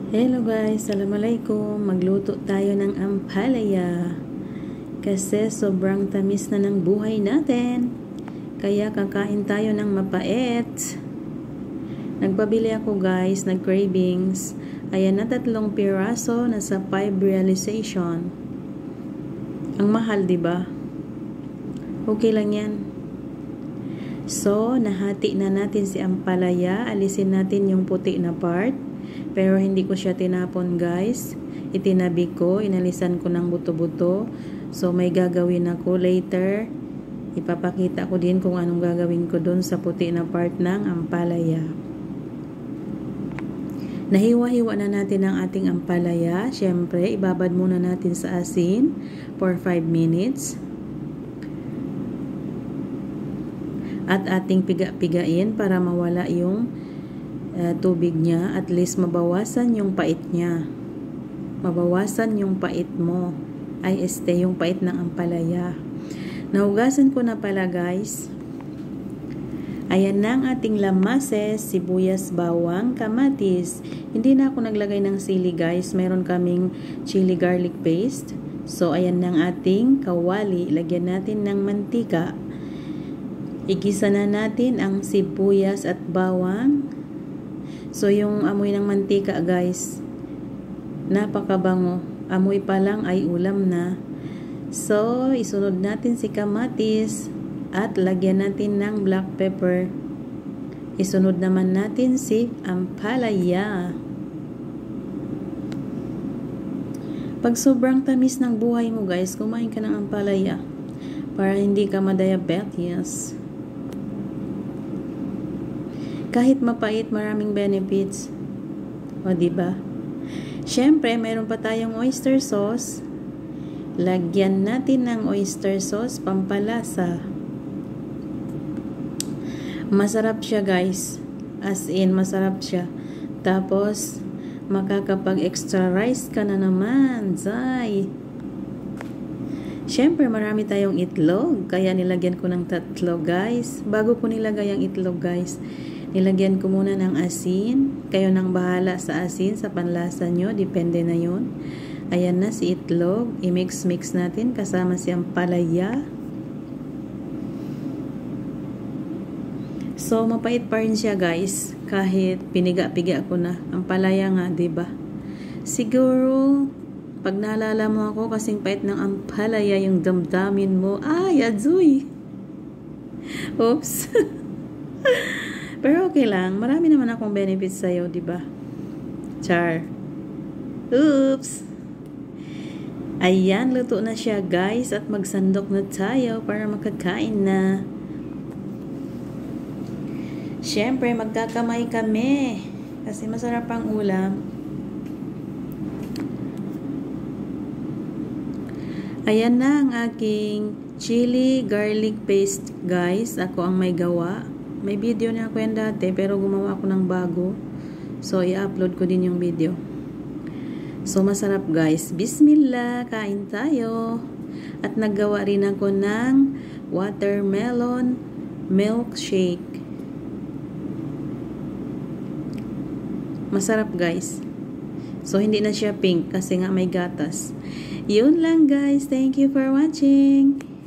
Hello guys, Assalamualaikum. Magluto tayo ng ampalaya. Kasi sobrang tamis na ng buhay natin. Kaya kakain tayo ng mapait. Nagpabili ako guys, nag-cravings. Ayan na 3 piraso, nasa 5 realization. Ang mahal, diba? Okay lang yan. So, nahati na natin si ampalaya. Alisin natin yung puti na part. Pero hindi ko siya tinapon guys. Itinabi ko, inalisan ko ng buto-buto. So may gagawin ako later. Ipapakita ko din kung anong gagawin ko dun sa puti na part ng ampalaya. Nahiwa-hiwa na natin ang ating ampalaya. Syempre, ibabad muna natin sa asin for 5 minutes. At ating piga-pigain para mawala yung tubig niya, at least mabawasan yung pait niya. Mabawasan yung pait mo. Yung pait ng ampalaya. Nahugasan ko na pala guys. Ayan na ang ating lamases, sibuyas, bawang, kamatis. Hindi na ako naglagay ng sili guys. Meron kaming chili garlic paste. So ayan na ang ating kawali. Lagyan natin ng mantika. Igisa na natin ang sibuyas at bawang. So, yung amoy ng mantika, guys, napakabango. Amoy pa lang ay ulam na. So, isunod natin si kamatis at lagyan natin ng black pepper. Isunod naman natin si ampalaya. Pag sobrang tamis ng buhay mo, guys, kumain ka ng ampalaya para hindi ka ma-diabetes. Kahit mapait, maraming benefits. O, diba? Syempre, meron pa tayong oyster sauce. Lagyan natin ng oyster sauce, pampalasa. Masarap siya, guys. As in, masarap siya. Tapos, makakapag-extra rice ka na naman. Zay! Syempre, marami tayong itlog. Kaya nilagyan ko ng 3, guys. Bago ko nilagay ang itlog, guys, nilagyan ko muna ng asin. Kayo nang bahala sa asin, sa panlasa nyo. Depende na yun. Ayan na si itlog. I-mix-mix natin kasama si ampalaya. So, mapait pa rin siya guys. Kahit piniga-piga ko na. Ampalaya nga, diba? Siguro, pag naalala mo ako kasing pait ng ampalaya yung damdamin mo. Ay, adzoy! Oops! Pero okay lang. Marami naman akong benefits sa'yo, diba? Char. Oops! Ayan, luto na siya guys. At magsandok na tayo para makakain na. Siyempre, magkakamay kami. Kasi masarap ang ulam. Ayan na ang aking chili garlic paste guys. Ako ang may gawa. May video na ako yan dati, pero gumawa ako ng bago. So, i-upload ko din yung video. So, masarap guys. Bismillah! Kain tayo! At naggawa rin ako ng watermelon milkshake. Masarap guys. So, hindi na siya pink kasi nga may gatas. Yun lang guys. Thank you for watching!